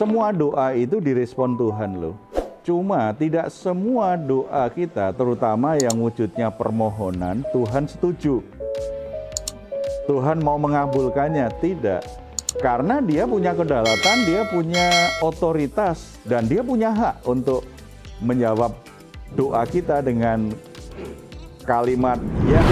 semua doa itu direspon Tuhan loh. Cuma tidak semua doa kita, terutama yang wujudnya permohonan, Tuhan setuju. Tuhan mau mengabulkannya, tidak. Karena dia punya kedaulatan, dia punya otoritas, dan dia punya hak untuk menjawab doa kita dengan kalimat ya.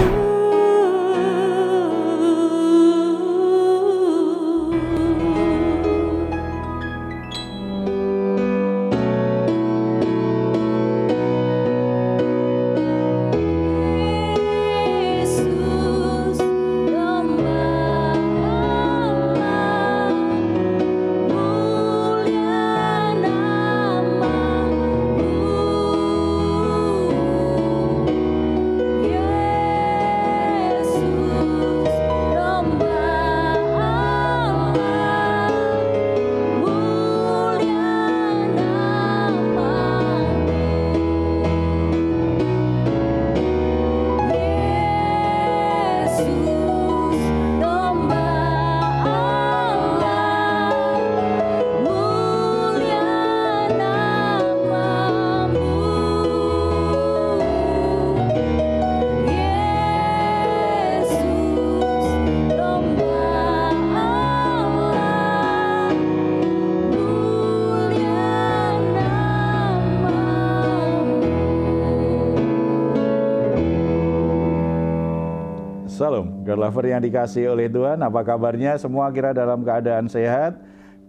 Salam, God lover yang dikasihi oleh Tuhan, apa kabarnya? Semua kira dalam keadaan sehat,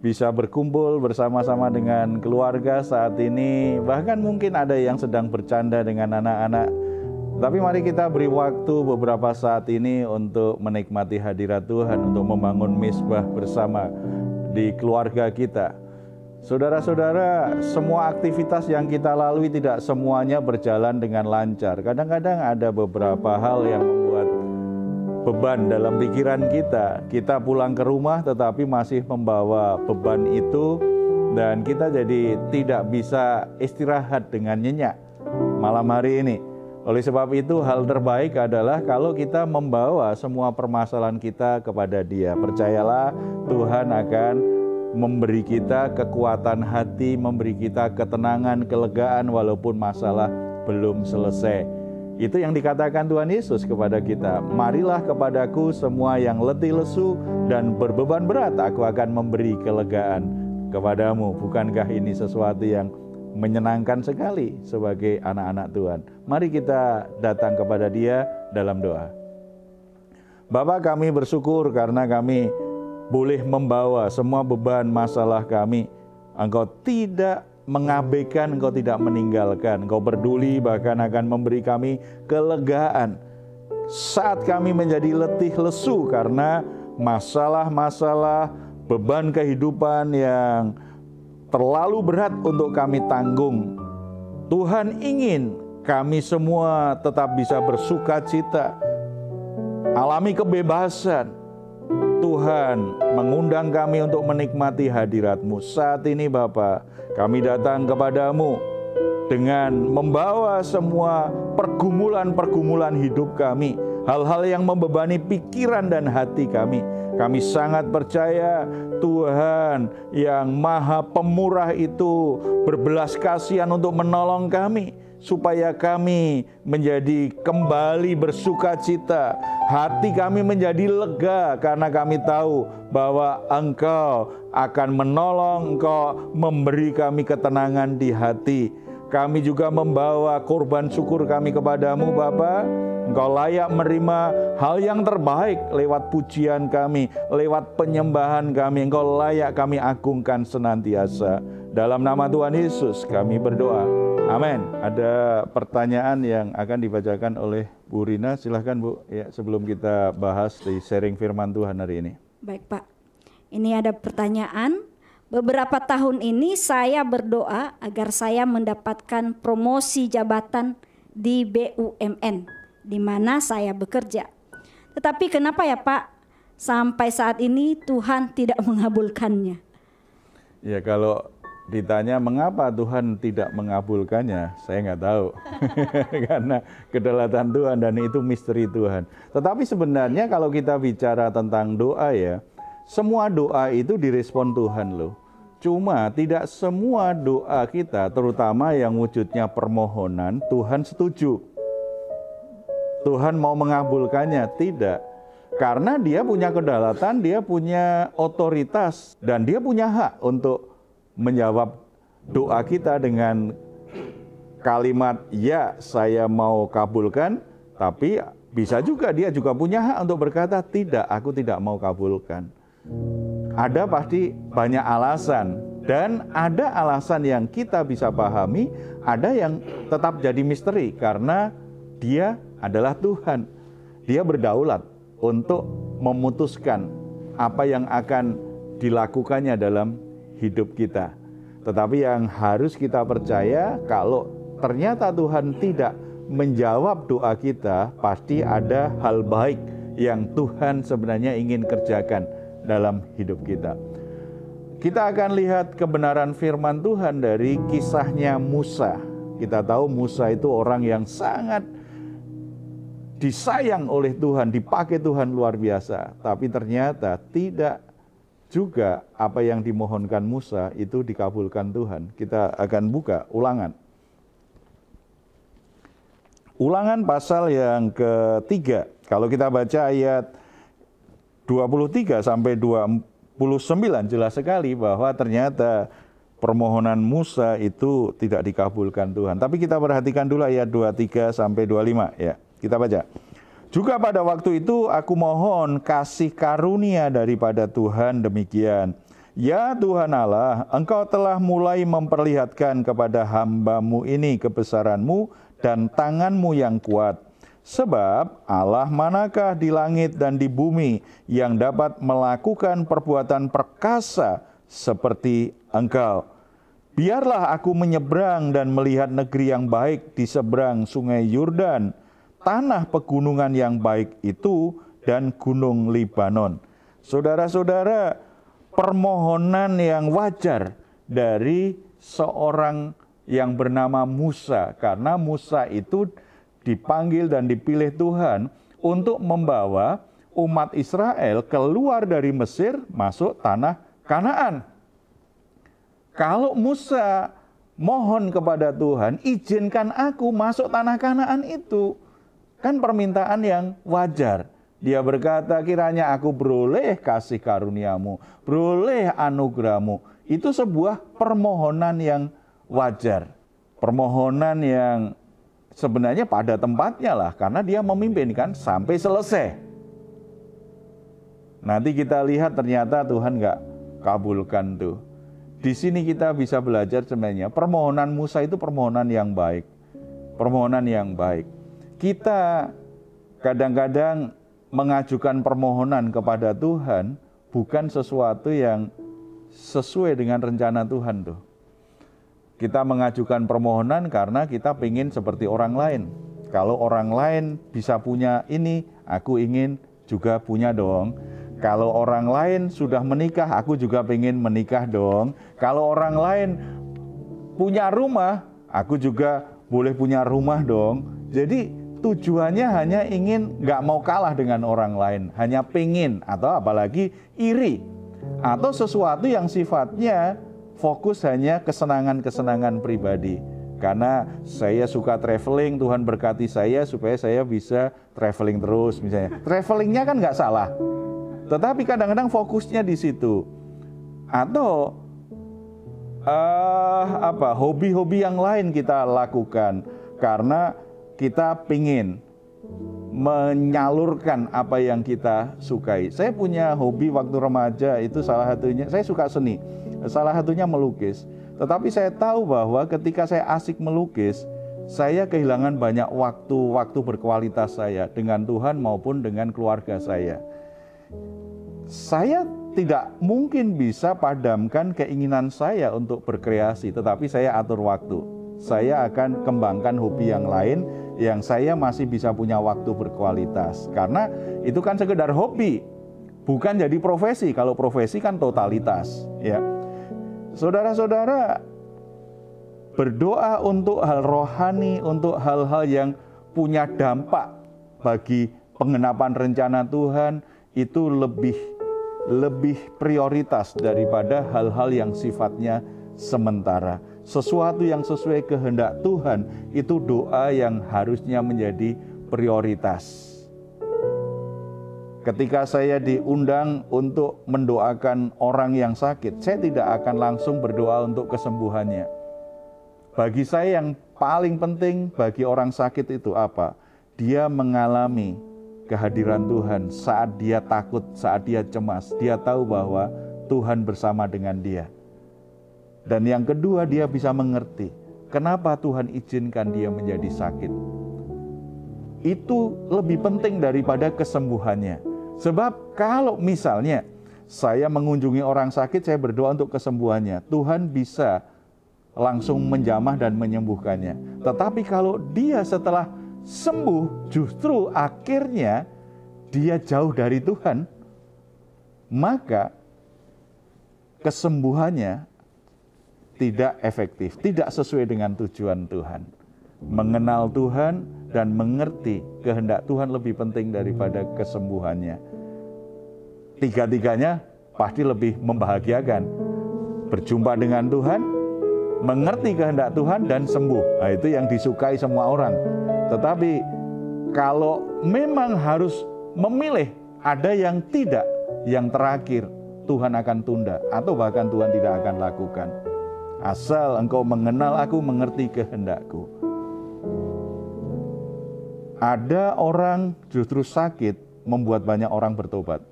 bisa berkumpul bersama-sama dengan keluarga saat ini. Bahkan mungkin ada yang sedang bercanda dengan anak-anak. Tapi mari kita beri waktu beberapa saat ini untuk menikmati hadirat Tuhan, untuk membangun misbah bersama di keluarga kita. Saudara-saudara, semua aktivitas yang kita lalui tidak semuanya berjalan dengan lancar. Kadang-kadang ada beberapa hal yang membuat beban dalam pikiran kita. Kita pulang ke rumah tetapi masih membawa beban itu, dan kita jadi tidak bisa istirahat dengan nyenyak malam hari ini. Oleh sebab itu, hal terbaik adalah kalau kita membawa semua permasalahan kita kepada Dia. Percayalah, Tuhan akan memberi kita kekuatan hati, memberi kita ketenangan, kelegaan walaupun masalah belum selesai. Itu yang dikatakan Tuhan Yesus kepada kita. Marilah kepadaku semua yang letih lesu dan berbeban berat, aku akan memberi kelegaan kepadamu. Bukankah ini sesuatu yang menyenangkan sekali sebagai anak-anak Tuhan? Mari kita datang kepada Dia dalam doa. Bapa, kami bersyukur karena kami boleh membawa semua beban masalah kami. Engkau tidak mengabaikan, Engkau tidak meninggalkan. Engkau peduli, bahkan akan memberi kami kelegaan saat kami menjadi letih lesu karena masalah-masalah, beban kehidupan yang terlalu berat untuk kami tanggung. Tuhan ingin kami semua tetap bisa bersukacita, alami kebebasan. Tuhan mengundang kami untuk menikmati hadirat-Mu. Saat ini Bapa, kami datang kepadamu dengan membawa semua pergumulan-pergumulan hidup kami, hal-hal yang membebani pikiran dan hati kami. Kami sangat percaya Tuhan yang Maha Pemurah itu berbelas kasihan untuk menolong kami, supaya kami menjadi kembali bersukacita. Hati kami menjadi lega karena kami tahu bahwa Engkau akan menolong, Engkau memberi kami ketenangan di hati. Kami juga membawa korban syukur kami kepadamu Bapa. Engkau layak menerima hal yang terbaik lewat pujian kami, lewat penyembahan kami. Engkau layak kami agungkan senantiasa. Dalam nama Tuhan Yesus kami berdoa. Amin. Ada pertanyaan yang akan dibacakan oleh Bu Rina. Silahkan Bu, ya, sebelum kita bahas di sharing firman Tuhan hari ini. Baik Pak, ini ada pertanyaan. Beberapa tahun ini saya berdoa agar saya mendapatkan promosi jabatan di BUMN di mana saya bekerja. Tetapi kenapa ya Pak, sampai saat ini Tuhan tidak mengabulkannya? Ya, kalau ditanya mengapa Tuhan tidak mengabulkannya, saya nggak tahu. Karena kedaulatan Tuhan dan itu misteri Tuhan. Tetapi sebenarnya kalau kita bicara tentang doa ya, semua doa itu direspon Tuhan loh. Cuma tidak semua doa kita, terutama yang wujudnya permohonan, Tuhan setuju. Tuhan mau mengabulkannya, tidak. Karena dia punya kedaulatan, dia punya otoritas, dan dia punya hak untuk menjawab doa kita dengan kalimat, ya saya mau kabulkan, tapi bisa juga dia juga punya hak untuk berkata, tidak, aku tidak mau kabulkan. Ada pasti banyak alasan, dan ada alasan yang kita bisa pahami, ada yang tetap jadi misteri karena dia adalah Tuhan. Dia berdaulat untuk memutuskan apa yang akan dilakukannya dalam hidup kita. Tetapi yang harus kita percaya, kalau ternyata Tuhan tidak menjawab doa kita, pasti ada hal baik yang Tuhan sebenarnya ingin kerjakan dalam hidup kita. Kita akan lihat kebenaran firman Tuhan dari kisahnya Musa. Kita tahu Musa itu orang yang sangat disayang oleh Tuhan, dipakai Tuhan luar biasa. Tapi ternyata tidak juga apa yang dimohonkan Musa itu dikabulkan Tuhan. Kita akan buka Ulangan. Ulangan pasal yang ketiga. Kalau kita baca ayat 23 sampai 29 jelas sekali bahwa ternyata permohonan Musa itu tidak dikabulkan Tuhan. Tapi kita perhatikan dulu ayat 23 sampai 25 ya. Kita baca. Juga pada waktu itu aku mohon kasih karunia daripada Tuhan demikian. Ya Tuhan Allah, Engkau telah mulai memperlihatkan kepada hamba-Mu ini kebesaran-Mu dan tangan-Mu yang kuat. Sebab Allah manakah di langit dan di bumi yang dapat melakukan perbuatan perkasa seperti Engkau. Biarlah aku menyeberang dan melihat negeri yang baik di seberang sungai Yordan, tanah pegunungan yang baik itu dan gunung Libanon. Saudara-saudara, permohonan yang wajar dari seorang yang bernama Musa, karena Musa itu dipanggil dan dipilih Tuhan untuk membawa umat Israel keluar dari Mesir masuk tanah Kanaan. Kalau Musa mohon kepada Tuhan, izinkan aku masuk tanah Kanaan itu, kan permintaan yang wajar. Dia berkata, kiranya aku beroleh kasih karuniamu, beroleh anugerahmu. Itu sebuah permohonan yang wajar. Permohonan yang sebenarnya pada tempatnya lah, karena dia memimpin kan sampai selesai. Nanti kita lihat ternyata Tuhan nggak kabulkan tuh. Di sini kita bisa belajar sebenarnya permohonan Musa itu permohonan yang baik. Permohonan yang baik. Kita kadang-kadang mengajukan permohonan kepada Tuhan bukan sesuatu yang sesuai dengan rencana Tuhan tuh. Kita mengajukan permohonan karena kita ingin seperti orang lain. Kalau orang lain bisa punya ini, aku ingin juga punya dong. Kalau orang lain sudah menikah, aku juga ingin menikah dong. Kalau orang lain punya rumah, aku juga boleh punya rumah dong. Jadi tujuannya hanya ingin gak mau kalah dengan orang lain. Hanya pengen atau apalagi iri. Atau sesuatu yang sifatnya fokus hanya kesenangan-kesenangan pribadi. Karena saya suka traveling, Tuhan berkati saya supaya saya bisa traveling terus misalnya. Travelingnya kan nggak salah, tetapi kadang-kadang fokusnya di situ. Atau hobi-hobi yang lain kita lakukan karena kita pingin menyalurkan apa yang kita sukai. Saya punya hobi waktu remaja itu salah satunya, saya suka seni. Salah satunya melukis. Tetapi saya tahu bahwa ketika saya asik melukis, saya kehilangan banyak waktu berkualitas saya dengan Tuhan maupun dengan keluarga saya. Saya tidak mungkin bisa padamkan keinginan saya untuk berkreasi, tetapi saya atur waktu. Saya akan kembangkan hobi yang lain yang saya masih bisa punya waktu berkualitas. Karena itu kan sekedar hobi, bukan jadi profesi. Kalau profesi kan totalitas, ya. Saudara-saudara, berdoa untuk hal rohani, untuk hal-hal yang punya dampak bagi penggenapan rencana Tuhan, itu lebih lebih prioritas daripada hal-hal yang sifatnya sementara. Sesuatu yang sesuai kehendak Tuhan itu doa yang harusnya menjadi prioritas. Ketika saya diundang untuk mendoakan orang yang sakit, saya tidak akan langsung berdoa untuk kesembuhannya. Bagi saya yang paling penting bagi orang sakit itu apa? Dia mengalami kehadiran Tuhan saat dia takut, saat dia cemas. Dia tahu bahwa Tuhan bersama dengan dia. Dan yang kedua, dia bisa mengerti kenapa Tuhan izinkan dia menjadi sakit. Itu lebih penting daripada kesembuhannya. Sebab kalau misalnya saya mengunjungi orang sakit, saya berdoa untuk kesembuhannya, Tuhan bisa langsung menjamah dan menyembuhkannya. Tetapi kalau dia setelah sembuh, justru akhirnya dia jauh dari Tuhan, maka kesembuhannya tidak efektif, tidak sesuai dengan tujuan Tuhan. Mengenal Tuhan dan mengerti kehendak Tuhan lebih penting daripada kesembuhannya. Tiga-tiganya pasti lebih membahagiakan. Berjumpa dengan Tuhan, mengerti kehendak Tuhan, dan sembuh. Nah, itu yang disukai semua orang. Tetapi kalau memang harus memilih, ada yang tidak, yang terakhir Tuhan akan tunda atau bahkan Tuhan tidak akan lakukan. Asal engkau mengenal aku, mengerti kehendakku. Ada orang justru sakit membuat banyak orang bertobat.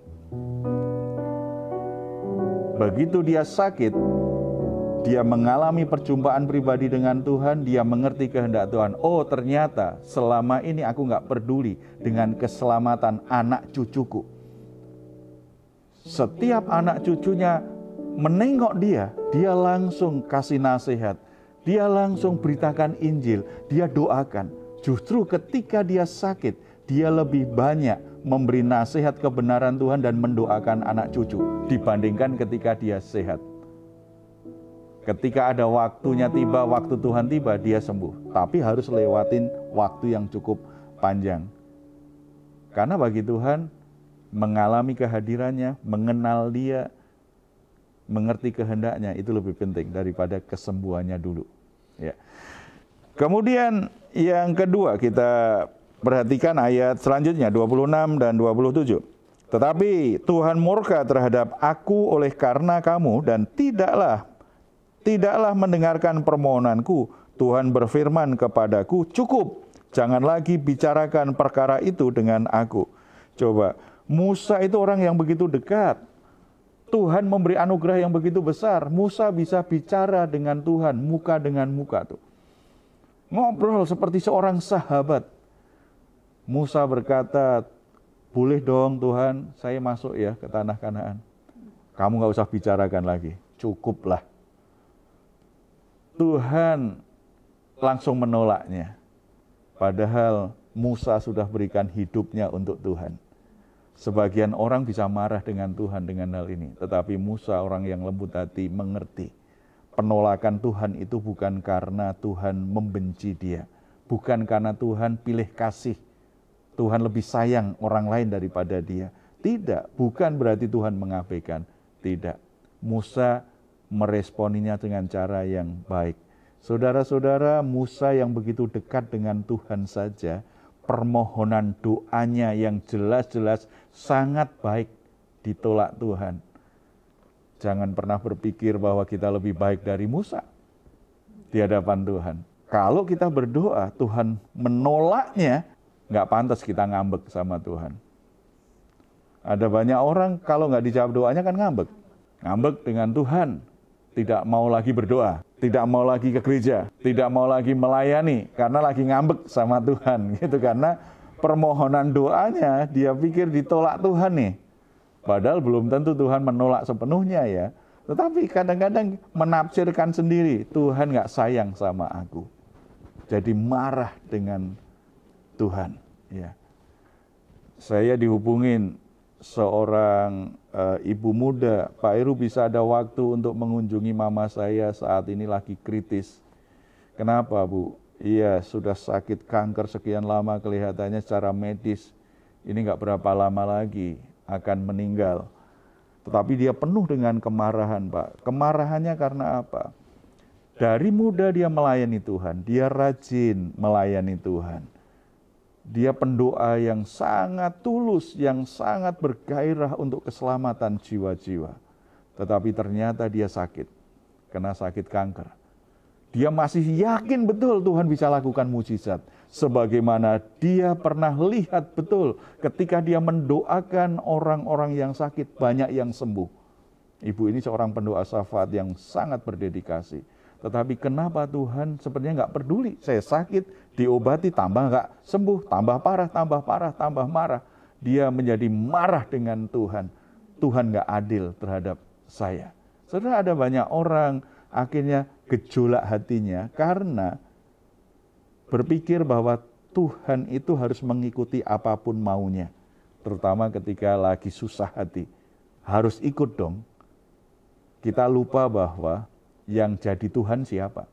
Begitu dia sakit, dia mengalami perjumpaan pribadi dengan Tuhan, dia mengerti kehendak Tuhan. Oh, ternyata selama ini aku gak peduli dengan keselamatan anak cucuku. Setiap anak cucunya menengok dia langsung kasih nasihat, dia langsung beritakan Injil, dia doakan. Justru ketika dia sakit, dia lebih banyak memberi nasihat kebenaran Tuhan dan mendoakan anak cucu dibandingkan ketika dia sehat. Ketika ada waktunya tiba, waktu Tuhan tiba, dia sembuh. Tapi harus lewatin waktu yang cukup panjang. Karena bagi Tuhan, mengalami kehadirannya, mengenal dia, mengerti kehendaknya, itu lebih penting daripada kesembuhannya dulu. Ya. Kemudian yang kedua, kita perhatikan ayat selanjutnya, 26 dan 27. Tetapi Tuhan murka terhadap aku oleh karena kamu, dan tidaklah mendengarkan permohonanku. Tuhan berfirman kepadaku, cukup, jangan lagi bicarakan perkara itu dengan aku. Coba, Musa itu orang yang begitu dekat. Tuhan memberi anugerah yang begitu besar. Musa bisa bicara dengan Tuhan, muka dengan muka tuh. Ngobrol seperti seorang sahabat. Musa berkata, boleh dong Tuhan, saya masuk ya ke tanah Kanaan. Kamu gak usah bicarakan lagi, cukuplah. Tuhan langsung menolaknya. Padahal Musa sudah berikan hidupnya untuk Tuhan. Sebagian orang bisa marah dengan Tuhan dengan hal ini. Tetapi Musa, orang yang lembut hati, mengerti. Penolakan Tuhan itu bukan karena Tuhan membenci dia. Bukan karena Tuhan pilih kasih. Tuhan lebih sayang orang lain daripada dia. Tidak, bukan berarti Tuhan mengabaikan. Tidak. Musa meresponinya dengan cara yang baik. Saudara-saudara, Musa yang begitu dekat dengan Tuhan saja, permohonan doanya yang jelas-jelas sangat baik ditolak Tuhan. Jangan pernah berpikir bahwa kita lebih baik dari Musa di hadapan Tuhan. Kalau kita berdoa, Tuhan menolaknya, nggak pantas kita ngambek sama Tuhan. Ada banyak orang kalau nggak dijawab doanya kan ngambek. Ngambek dengan Tuhan, tidak mau lagi berdoa, tidak mau lagi ke gereja, tidak mau lagi melayani karena lagi ngambek sama Tuhan. Gitu, karena permohonan doanya dia pikir ditolak Tuhan nih. Padahal belum tentu Tuhan menolak sepenuhnya ya. Tetapi kadang-kadang menafsirkan sendiri, Tuhan nggak sayang sama aku. Jadi marah dengan Tuhan. Ya. Saya dihubungin seorang ibu muda, Pak Heru bisa ada waktu untuk mengunjungi mama saya saat ini lagi kritis. Kenapa Bu? Iya, sudah sakit kanker sekian lama, kelihatannya secara medis ini nggak berapa lama lagi akan meninggal. Tetapi dia penuh dengan kemarahan, Pak. Kemarahannya karena apa? Dari muda dia melayani Tuhan, dia rajin melayani Tuhan. Dia pendoa yang sangat tulus, yang sangat bergairah untuk keselamatan jiwa-jiwa. Tetapi ternyata dia sakit, kena sakit kanker. Dia masih yakin betul Tuhan bisa lakukan mujizat. Sebagaimana dia pernah lihat betul ketika dia mendoakan orang-orang yang sakit, banyak yang sembuh. Ibu ini seorang pendoa syafaat yang sangat berdedikasi. Tetapi kenapa Tuhan sepertinya nggak peduli? Saya sakit, diobati, tambah nggak sembuh, tambah parah, tambah parah, tambah marah. Dia menjadi marah dengan Tuhan. Tuhan nggak adil terhadap saya. Saudara, ada banyak orang akhirnya gejolak hatinya karena berpikir bahwa Tuhan itu harus mengikuti apapun maunya. Terutama ketika lagi susah hati. Harus ikut dong. Kita lupa bahwa yang jadi Tuhan siapa?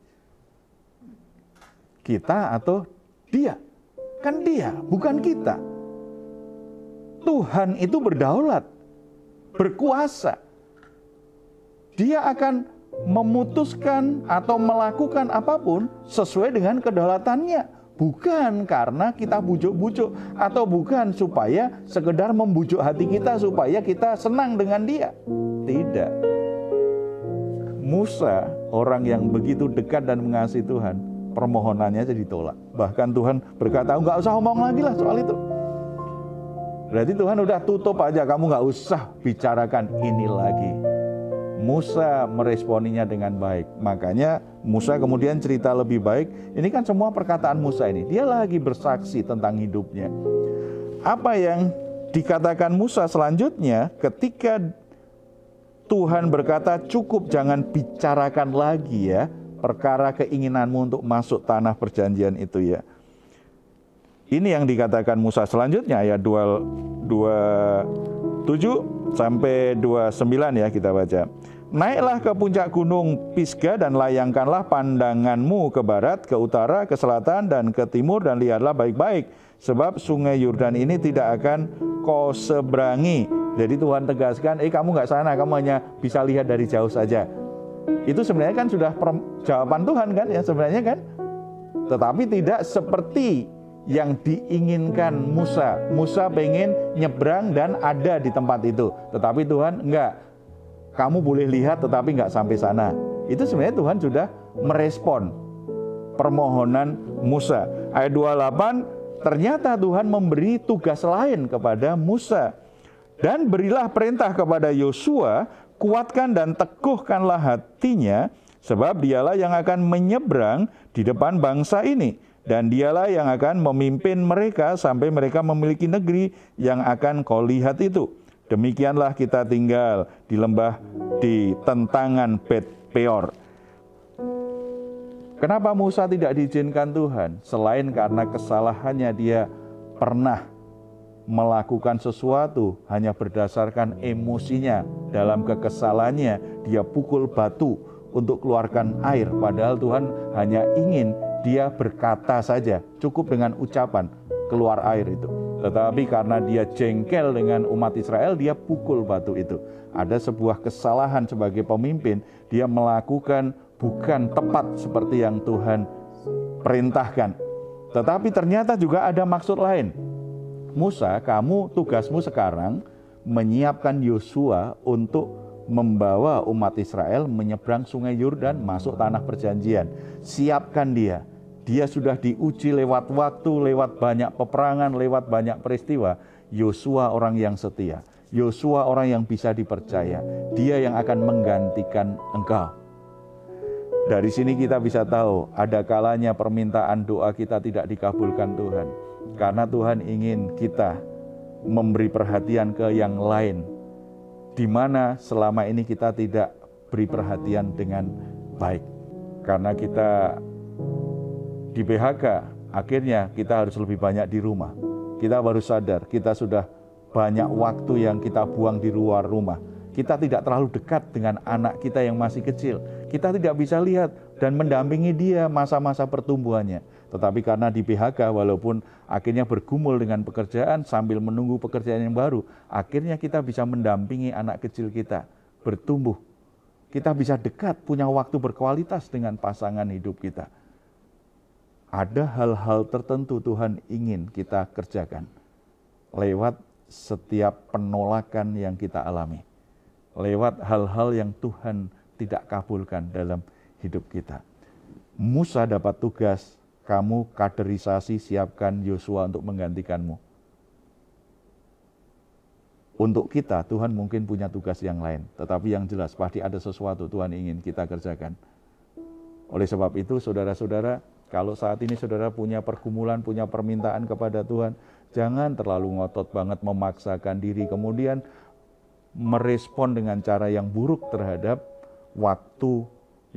Kita atau dia? Kan dia, bukan kita. Tuhan itu berdaulat, berkuasa. Dia akan memutuskan atau melakukan apapun sesuai dengan kedaulatannya. Bukan karena kita bujuk-bujuk atau bukan supaya sekedar membujuk hati kita supaya kita senang dengan dia. Tidak. Musa, orang yang begitu dekat dan mengasihi Tuhan, permohonannya jadi ditolak. Bahkan Tuhan berkata, nggak usah ngomong lagi lah soal itu. Berarti Tuhan udah tutup aja, kamu nggak usah bicarakan ini lagi. Musa meresponinya dengan baik. Makanya Musa kemudian cerita lebih baik. Ini kan semua perkataan Musa ini. Dia lagi bersaksi tentang hidupnya. Apa yang dikatakan Musa selanjutnya ketika Tuhan berkata, cukup, jangan bicarakan lagi ya perkara keinginanmu untuk masuk tanah perjanjian itu ya. Ini yang dikatakan Musa selanjutnya ayat 27 sampai 29 ya kita baca. Naiklah ke puncak gunung Pisga dan layangkanlah pandanganmu ke barat, ke utara, ke selatan dan ke timur dan lihatlah baik-baik. Sebab sungai Yordan ini tidak akan kau seberangi. Jadi Tuhan tegaskan, kamu nggak sana, kamu hanya bisa lihat dari jauh saja. Itu sebenarnya kan sudah jawaban Tuhan kan ya sebenarnya kan. Tetapi tidak seperti yang diinginkan Musa. Musa pengen nyebrang dan ada di tempat itu. Tetapi Tuhan enggak. Kamu boleh lihat tetapi enggak sampai sana. Itu sebenarnya Tuhan sudah merespon permohonan Musa. Ayat 28, ternyata Tuhan memberi tugas lain kepada Musa. Dan berilah perintah kepada Yosua, kuatkan dan teguhkanlah hatinya, sebab dialah yang akan menyeberang di depan bangsa ini. Dan dialah yang akan memimpin mereka sampai mereka memiliki negeri yang akan kau lihat itu. Demikianlah kita tinggal di lembah di tentangan Bet Peor. Kenapa Musa tidak diizinkan Tuhan? Selain karena kesalahannya, dia pernah melakukan sesuatu hanya berdasarkan emosinya. Dalam kekesalannya, dia pukul batu untuk keluarkan air. Padahal Tuhan hanya ingin dia berkata saja, cukup dengan ucapan keluar air itu. Tetapi karena dia jengkel dengan umat Israel, dia pukul batu itu. Ada sebuah kesalahan sebagai pemimpin, dia melakukan bukan tepat seperti yang Tuhan perintahkan. Tetapi ternyata juga ada maksud lain. Musa, kamu tugasmu sekarang menyiapkan Yosua untuk membawa umat Israel menyeberang sungai Yordan masuk tanah perjanjian. Siapkan dia. Dia sudah diuji lewat waktu, lewat banyak peperangan, lewat banyak peristiwa. Yosua orang yang setia. Yosua orang yang bisa dipercaya. Dia yang akan menggantikan engkau. Dari sini kita bisa tahu, ada kalanya permintaan doa kita tidak dikabulkan Tuhan. Karena Tuhan ingin kita memberi perhatian ke yang lain. Di mana selama ini kita tidak beri perhatian dengan baik. Karena kita di PHK, akhirnya kita harus lebih banyak di rumah. Kita baru sadar, kita sudah banyak waktu yang kita buang di luar rumah. Kita tidak terlalu dekat dengan anak kita yang masih kecil. Kita tidak bisa lihat dan mendampingi dia masa-masa pertumbuhannya. Tetapi karena di PHK, walaupun akhirnya bergumul dengan pekerjaan sambil menunggu pekerjaan yang baru, akhirnya kita bisa mendampingi anak kecil kita bertumbuh. Kita bisa dekat, punya waktu berkualitas dengan pasangan hidup kita. Ada hal-hal tertentu Tuhan ingin kita kerjakan lewat setiap penolakan yang kita alami, lewat hal-hal yang Tuhan tidak kabulkan dalam hidup kita. Musa dapat tugas, kamu kaderisasi, siapkan Yosua untuk menggantikanmu. Untuk kita, Tuhan mungkin punya tugas yang lain, tetapi yang jelas pasti ada sesuatu Tuhan ingin kita kerjakan. Oleh sebab itu, saudara-saudara, kalau saat ini saudara punya pergumulan, punya permintaan kepada Tuhan, jangan terlalu ngotot banget memaksakan diri, kemudian merespon dengan cara yang buruk terhadap waktu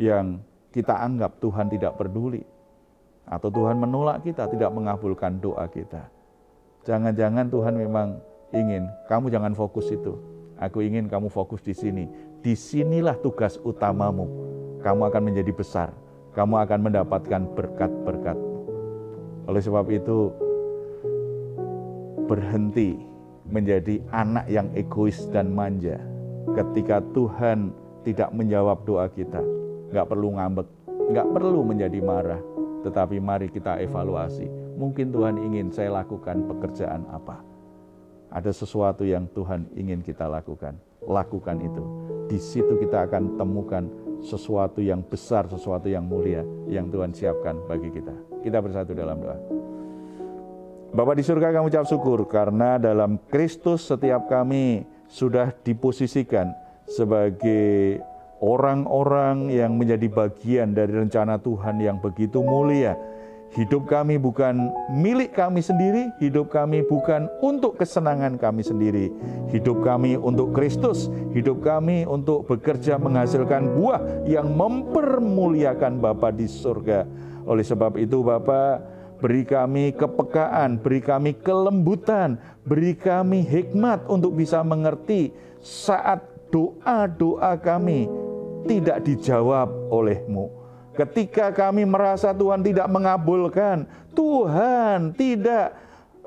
yang kita anggap Tuhan tidak peduli. Atau Tuhan menolak kita, tidak mengabulkan doa kita. Jangan-jangan Tuhan memang ingin, kamu jangan fokus itu. Aku ingin kamu fokus di sini. Disinilah tugas utamamu. Kamu akan menjadi besar. Kamu akan mendapatkan berkat-berkat. Oleh sebab itu, berhenti menjadi anak yang egois dan manja. Ketika Tuhan tidak menjawab doa kita, nggak perlu ngambek, nggak perlu menjadi marah. Tetapi mari kita evaluasi. Mungkin Tuhan ingin saya lakukan pekerjaan apa. Ada sesuatu yang Tuhan ingin kita lakukan. Lakukan itu. Di situ kita akan temukan sesuatu yang besar, sesuatu yang mulia yang Tuhan siapkan bagi kita. Kita bersatu dalam doa. Bapa di surga, kami ucap syukur karena dalam Kristus setiap kami sudah diposisikan sebagai orang-orang yang menjadi bagian dari rencana Tuhan yang begitu mulia. Hidup kami bukan milik kami sendiri, hidup kami bukan untuk kesenangan kami sendiri. Hidup kami untuk Kristus, hidup kami untuk bekerja menghasilkan buah yang mempermuliakan Bapa di surga. Oleh sebab itu Bapa, beri kami kepekaan, beri kami kelembutan, beri kami hikmat untuk bisa mengerti saat doa-doa kami tidak dijawab oleh-Mu. Ketika kami merasa Tuhan tidak mengabulkan, Tuhan tidak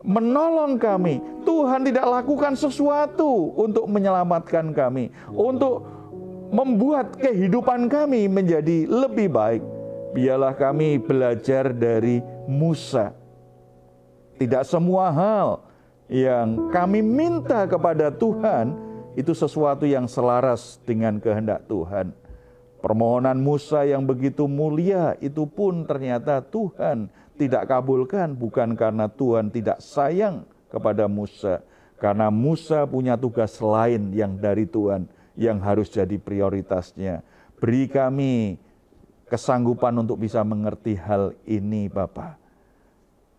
menolong kami, Tuhan tidak lakukan sesuatu untuk menyelamatkan kami, untuk membuat kehidupan kami menjadi lebih baik. Biarlah kami belajar dari Musa. Tidak semua hal yang kami minta kepada Tuhan itu sesuatu yang selaras dengan kehendak Tuhan. Permohonan Musa yang begitu mulia itu pun ternyata Tuhan tidak kabulkan, bukan karena Tuhan tidak sayang kepada Musa, karena Musa punya tugas lain yang dari Tuhan yang harus jadi prioritasnya. Beri kami kesanggupan untuk bisa mengerti hal ini Bapa.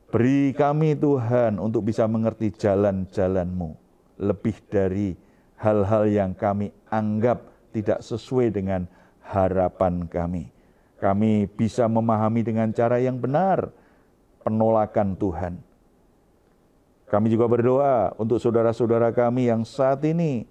Beri kami Tuhan untuk bisa mengerti jalan-jalan-Mu lebih dari hal-hal yang kami anggap tidak sesuai dengan harapan kami. Kami bisa memahami dengan cara yang benar penolakan Tuhan. Kami juga berdoa untuk saudara-saudara kami yang saat ini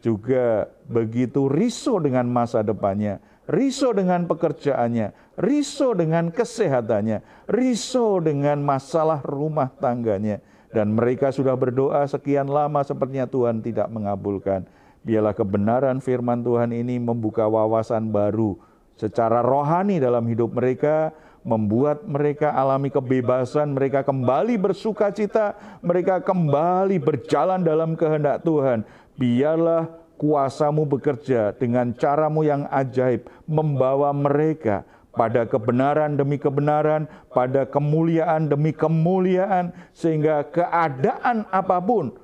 juga begitu risau dengan masa depannya, risau dengan pekerjaannya, risau dengan kesehatannya, risau dengan masalah rumah tangganya. Dan mereka sudah berdoa sekian lama sepertinya Tuhan tidak mengabulkan. Biarlah kebenaran firman Tuhan ini membuka wawasan baru secara rohani dalam hidup mereka, membuat mereka alami kebebasan, mereka kembali bersukacita, mereka kembali berjalan dalam kehendak Tuhan. Biarlah kuasa-Mu bekerja dengan cara-Mu yang ajaib, membawa mereka pada kebenaran demi kebenaran, pada kemuliaan demi kemuliaan, sehingga keadaan apapun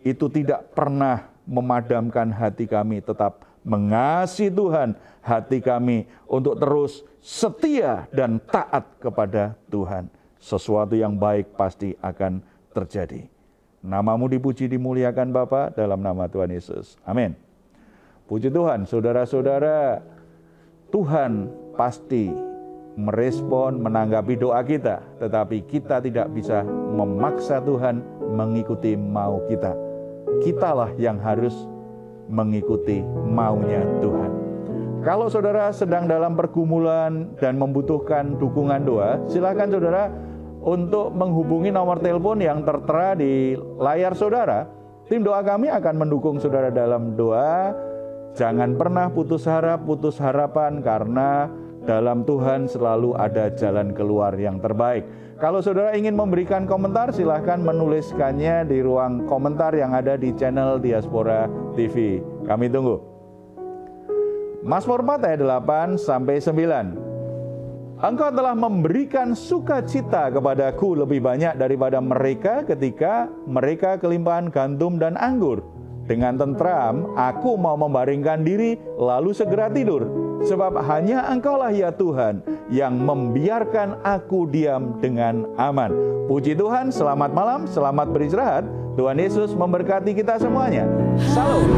itu tidak pernah memadamkan hati kami, tetap mengasihi Tuhan, hati kami untuk terus setia dan taat kepada Tuhan. Sesuatu yang baik pasti akan terjadi. Nama-Mu dipuji, dimuliakan Bapa, dalam nama Tuhan Yesus. Amin. Puji Tuhan, saudara-saudara, Tuhan pasti merespon, menanggapi doa kita, tetapi kita tidak bisa memaksa Tuhan mengikuti mau kita. Kitalah yang harus mengikuti maunya Tuhan. Kalau saudara sedang dalam pergumulan dan membutuhkan dukungan doa, silakan saudara untuk menghubungi nomor telepon yang tertera di layar saudara. Tim doa kami akan mendukung saudara dalam doa. Jangan pernah putus harap, putus harapan, karena dalam Tuhan selalu ada jalan keluar yang terbaik. Kalau saudara ingin memberikan komentar, silahkan menuliskannya di ruang komentar yang ada di channel Diaspora TV. Kami tunggu. Mazmur 4 ayat 8-9. Engkau telah memberikan sukacita kepadaku lebih banyak daripada mereka ketika mereka kelimpahan gandum dan anggur. Dengan tentram, aku mau membaringkan diri lalu segera tidur. Sebab hanya Engkaulah ya Tuhan yang membiarkan aku diam dengan aman. Puji Tuhan, selamat malam, selamat beristirahat. Tuhan Yesus memberkati kita semuanya. Salam.